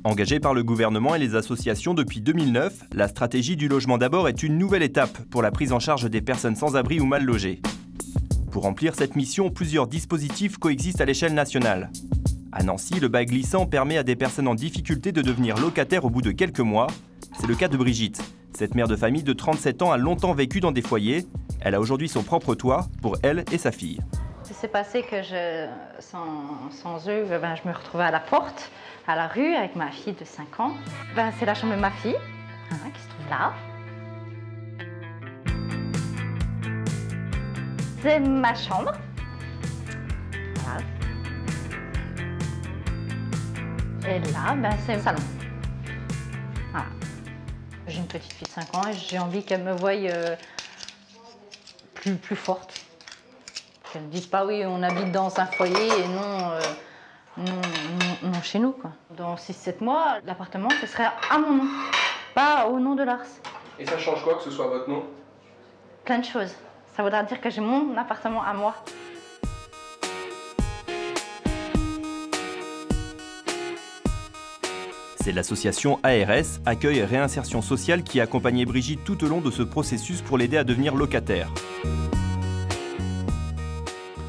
Engagée par le gouvernement et les associations depuis 2009, la stratégie du logement d'abord est une nouvelle étape pour la prise en charge des personnes sans abri ou mal logées. Pour remplir cette mission, plusieurs dispositifs coexistent à l'échelle nationale. À Nancy, le bail glissant permet à des personnes en difficulté de devenir locataires au bout de quelques mois. C'est le cas de Brigitte. Cette mère de famille de 37 ans a longtemps vécu dans des foyers. Elle a aujourd'hui son propre toit pour elle et sa fille. Ça s'est passé que sans eux, je me retrouvais à la porte, à la rue, avec ma fille de 5 ans. C'est la chambre de ma fille, qui se trouve là. C'est ma chambre. Voilà. Et là, c'est le salon. Voilà. J'ai une petite fille de 5 ans et j'ai envie qu'elle me voie plus forte. Qu'elle ne dise pas oui, on habite dans un foyer et non chez nous, quoi. Dans 6-7 mois, l'appartement, ce serait à mon nom, pas au nom de Lars. Et ça change quoi que ce soit votre nom? Plein de choses. Ça voudra dire que j'ai mon appartement à moi. C'est l'association ARS, Accueil et Réinsertion Sociale, qui a accompagné Brigitte tout au long de ce processus pour l'aider à devenir locataire.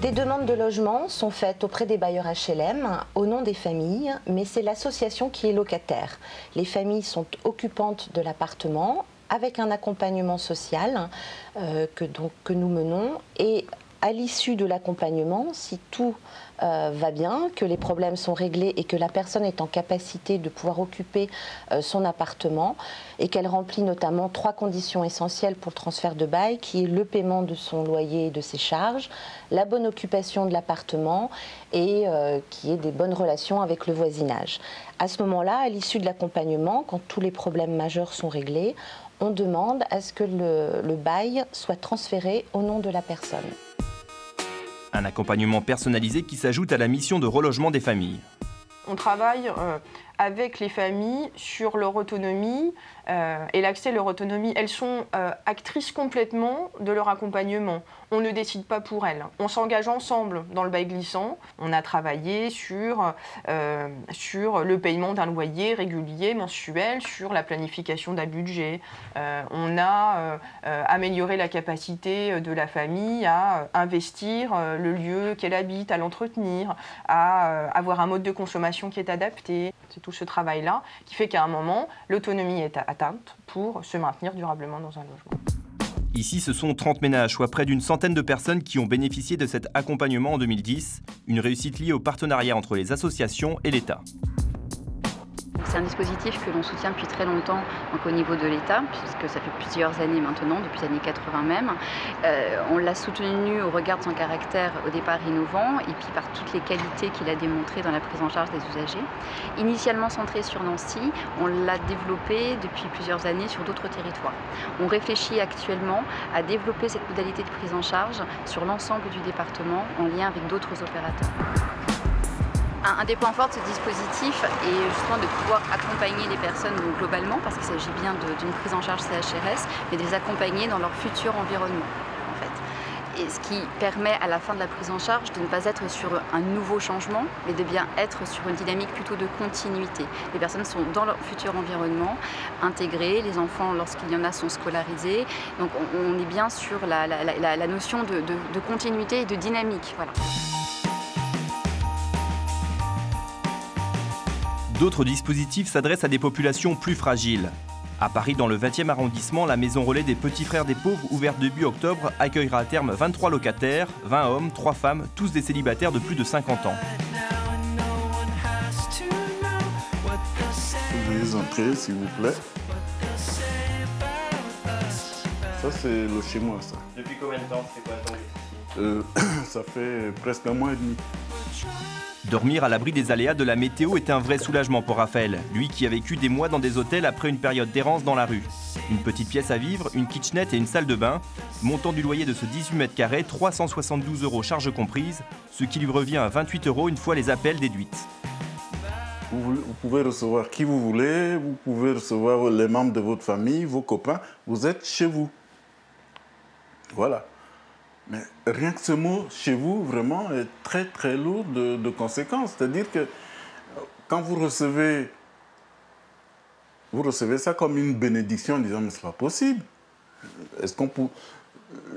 Des demandes de logement sont faites auprès des bailleurs HLM au nom des familles, mais c'est l'association qui est locataire. Les familles sont occupantes de l'appartement avec un accompagnement social que nous menons, et à l'issue de l'accompagnement, si tout va bien, que les problèmes sont réglés et que la personne est en capacité de pouvoir occuper son appartement et qu'elle remplit notamment 3 conditions essentielles pour le transfert de bail, qui est le paiement de son loyer et de ses charges, la bonne occupation de l'appartement et qui est des bonnes relations avec le voisinage. À ce moment-là, à l'issue de l'accompagnement, quand tous les problèmes majeurs sont réglés, on demande à ce que le bail soit transféré au nom de la personne. Un accompagnement personnalisé qui s'ajoute à la mission de relogement des familles. On travaille avec les familles sur leur autonomie et l'accès à leur autonomie. Elles sont actrices complètement de leur accompagnement. On ne décide pas pour elles. On s'engage ensemble dans le bail glissant. On a travaillé sur le paiement d'un loyer régulier, mensuel, sur la planification d'un budget. On a amélioré la capacité de la famille à investir le lieu qu'elle habite, à l'entretenir, à avoir un mode de consommation qui est adapté. C'est tout ce travail-là qui fait qu'à un moment, l'autonomie est atteinte pour se maintenir durablement dans un logement. Ici, ce sont 30 ménages, soit près d'une centaine de personnes qui ont bénéficié de cet accompagnement en 2010. Une réussite liée au partenariat entre les associations et l'État. C'est un dispositif que l'on soutient depuis très longtemps donc au niveau de l'État, puisque ça fait plusieurs années maintenant, depuis les années 80 même. On l'a soutenu au regard de son caractère au départ innovant et puis par toutes les qualités qu'il a démontrées dans la prise en charge des usagers. Initialement centré sur Nancy, on l'a développé depuis plusieurs années sur d'autres territoires. On réfléchit actuellement à développer cette modalité de prise en charge sur l'ensemble du département en lien avec d'autres opérateurs. Un des points forts de ce dispositif est justement de pouvoir accompagner les personnes globalement, parce qu'il s'agit bien d'une prise en charge CHRS, mais de les accompagner dans leur futur environnement, en fait. Et ce qui permet à la fin de la prise en charge de ne pas être sur un nouveau changement, mais de bien être sur une dynamique plutôt de continuité. Les personnes sont dans leur futur environnement, intégrées, les enfants, lorsqu'il y en a, sont scolarisés. Donc on est bien sur la notion de continuité et de dynamique. Voilà. D'autres dispositifs s'adressent à des populations plus fragiles. À Paris, dans le 20e arrondissement, la maison relais des Petits Frères des Pauvres, ouverte début octobre, accueillera à terme 23 locataires, 20 hommes, 3 femmes, tous des célibataires de plus de 50 ans. Veuillez entrer, s'il vous plaît. Ça, c'est le chez moi, ça. Depuis combien de temps? C'est quoi ton Ça fait presque un mois et demi. Dormir à l'abri des aléas de la météo est un vrai soulagement pour Raphaël, lui qui a vécu des mois dans des hôtels après une période d'errance dans la rue. Une petite pièce à vivre, une kitchenette et une salle de bain. Montant du loyer de ce 18 mètres carrés, 372 € charges comprises, ce qui lui revient à 28 € une fois les appels déduites. Vous pouvez recevoir qui vous voulez, vous pouvez recevoir les membres de votre famille, vos copains, vous êtes chez vous. Voilà. Mais rien que ce mot « chez vous » vraiment est très très lourd de conséquences. C'est-à-dire que quand vous recevez vous recevez ça comme une bénédiction en disant « mais c'est pas possible ». Est-ce qu'on peut...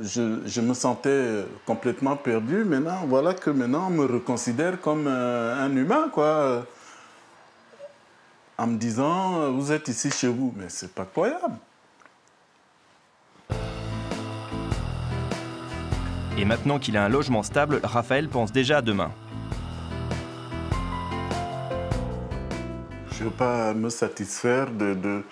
Je me sentais complètement perdu. Maintenant, voilà que maintenant on me reconsidère comme un humain, quoi. En me disant, vous êtes ici chez vous. Mais c'est pas croyable. Et maintenant qu'il a un logement stable, Raphaël pense déjà à demain. Je ne veux pas me satisfaire de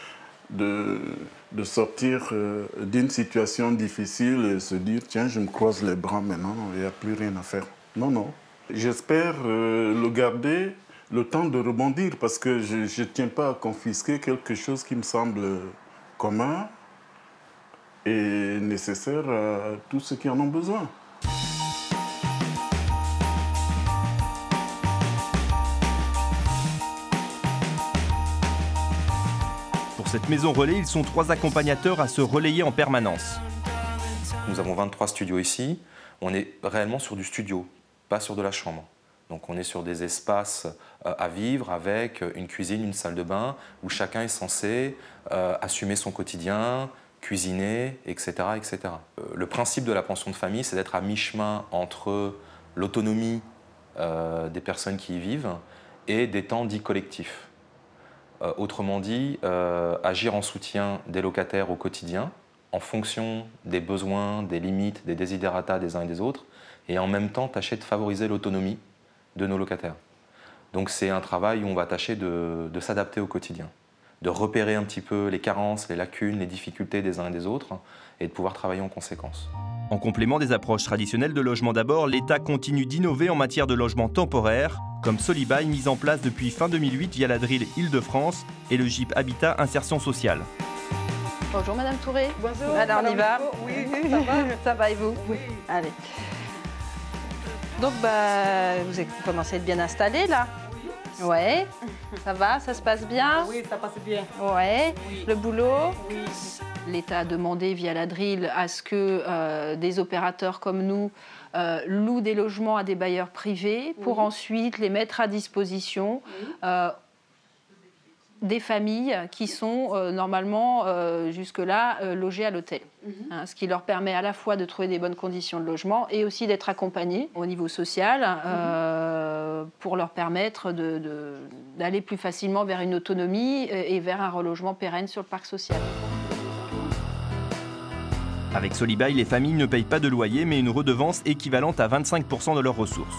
sortir d'une situation difficile et se dire, tiens, je me croise les bras maintenant, il n'y a plus rien à faire. Non, non. J'espère le garder le temps de rebondir parce que je ne tiens pas à confisquer quelque chose qui me semble commun et nécessaire à tous ceux qui en ont besoin. Pour cette maison relais, ils sont 3 accompagnateurs à se relayer en permanence. Nous avons 23 studios ici. On est réellement sur du studio, pas sur de la chambre. Donc on est sur des espaces à vivre avec une cuisine, une salle de bain, où chacun est censé assumer son quotidien, cuisiner, etc., etc. Le principe de la pension de famille, c'est d'être à mi-chemin entre l'autonomie des personnes qui y vivent et des temps dits collectifs. Autrement dit, agir en soutien des locataires au quotidien, en fonction des besoins, des limites, des desiderata des uns et des autres, et en même temps tâcher de favoriser l'autonomie de nos locataires. Donc c'est un travail où on va tâcher de s'adapter au quotidien, de repérer un petit peu les carences, les lacunes, les difficultés des uns et des autres, et de pouvoir travailler en conséquence. En complément des approches traditionnelles de logement d'abord, l'État continue d'innover en matière de logement temporaire, comme Solibail mis en place depuis fin 2008 via la DRIL Île-de-France et le GIP Habitat Insertion Sociale. Bonjour Madame Touré. Bonjour. Alors on y va. Oui, ça va. Ça va et vous? Oui. Allez. Donc vous commencez à être bien installé là? Ouais. Ça va? Ça se passe bien? Oui, ça passe bien. Ouais. Oui. Le boulot? Oui. L'État a demandé via la DRIL à ce que des opérateurs comme nous louent des logements à des bailleurs privés pour ensuite les mettre à disposition des familles qui sont normalement jusque-là logées à l'hôtel. Hein, ce qui leur permet à la fois de trouver des bonnes conditions de logement et aussi d'être accompagnés au niveau social pour leur permettre d'aller plus facilement vers une autonomie et vers un relogement pérenne sur le parc social. Avec Solibail, les familles ne payent pas de loyer, mais une redevance équivalente à 25% de leurs ressources.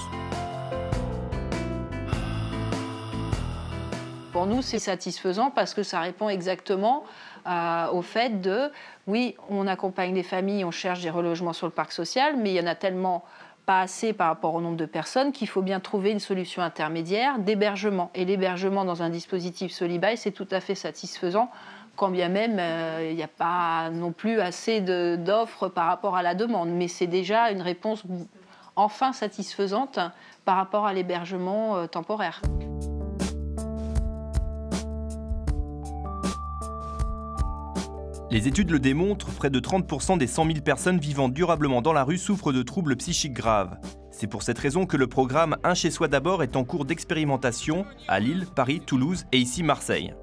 Pour nous, c'est satisfaisant parce que ça répond exactement au fait de, oui, on accompagne les familles, on cherche des relogements sur le parc social, mais il y en a tellement pas assez par rapport au nombre de personnes qu'il faut bien trouver une solution intermédiaire d'hébergement. Et l'hébergement dans un dispositif Solibail, c'est tout à fait satisfaisant, quand bien même il n'y a pas non plus assez d'offres par rapport à la demande. Mais c'est déjà une réponse enfin satisfaisante par rapport à l'hébergement temporaire. Les études le démontrent, près de 30% des 100 000 personnes vivant durablement dans la rue souffrent de troubles psychiques graves. C'est pour cette raison que le programme Un chez soi d'abord est en cours d'expérimentation à Lille, Paris, Toulouse et ici Marseille.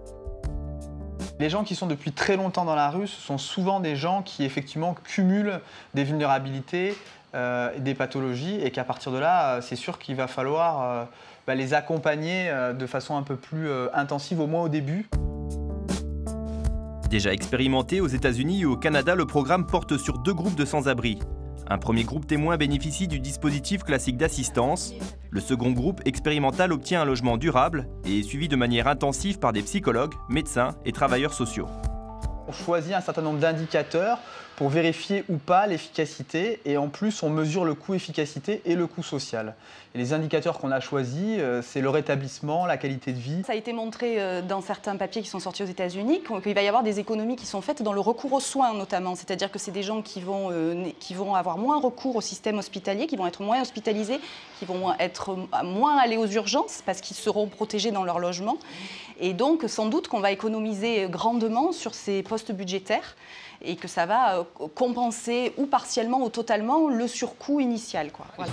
Les gens qui sont depuis très longtemps dans la rue, ce sont souvent des gens qui effectivement cumulent des vulnérabilités, des pathologies, et qu'à partir de là, c'est sûr qu'il va falloir les accompagner de façon un peu plus intensive, au moins au début. Déjà expérimenté aux États-Unis et au Canada, le programme porte sur 2 groupes de sans-abri. Un premier groupe témoin bénéficie du dispositif classique d'assistance. Le second groupe expérimental obtient un logement durable et est suivi de manière intensive par des psychologues, médecins et travailleurs sociaux. On choisit un certain nombre d'indicateurs pour vérifier ou pas l'efficacité, et en plus on mesure le coût efficacité et le coût social. Et les indicateurs qu'on a choisis, c'est le rétablissement, la qualité de vie. Ça a été montré dans certains papiers qui sont sortis aux États-Unis qu'il va y avoir des économies qui sont faites dans le recours aux soins notamment, c'est-à-dire que c'est des gens qui vont avoir moins recours au système hospitalier, qui vont être moins hospitalisés, qui vont être moins allés aux urgences parce qu'ils seront protégés dans leur logement. Et donc sans doute qu'on va économiser grandement sur ces postes budgétaires et que ça va compenser ou partiellement ou totalement le surcoût initial, quoi. Voilà.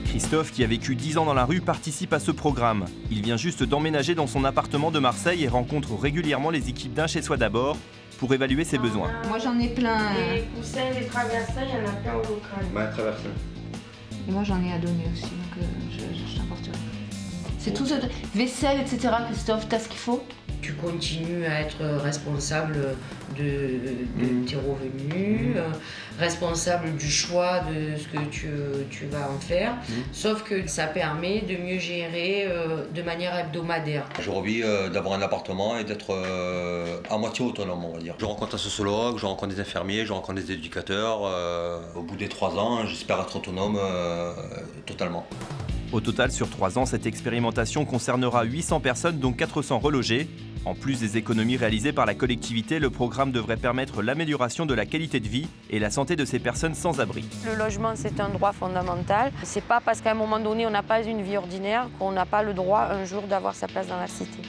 Christophe, qui a vécu 10 ans dans la rue, participe à ce programme. Il vient juste d'emménager dans son appartement de Marseille et rencontre régulièrement les équipes d'Un Chez Soi d'abord pour évaluer ses besoins. Moi j'en ai plein. Les coussins, les traversins, il y en a plein au local. Ouais, traversin. Moi j'en ai à donner aussi, donc je t'apporterai. C'est tout ce... Vaisselle, etc. Christophe, t'as ce qu'il faut? Tu continues à être responsable de tes revenus, responsable du choix de ce que tu vas en faire, sauf que ça permet de mieux gérer de manière hebdomadaire. J'ai envie d'avoir un appartement et d'être à moitié autonome, on va dire. Je rencontre un sociologue, je rencontre des infirmiers, je rencontre des éducateurs. Au bout des 3 ans, j'espère être autonome totalement. Au total, sur 3 ans, cette expérimentation concernera 800 personnes, dont 400 relogés. En plus des économies réalisées par la collectivité, le programme devrait permettre l'amélioration de la qualité de vie et la santé de ces personnes sans abri. Le logement, c'est un droit fondamental. C'est pas parce qu'à un moment donné, on n'a pas une vie ordinaire qu'on n'a pas le droit un jour d'avoir sa place dans la cité.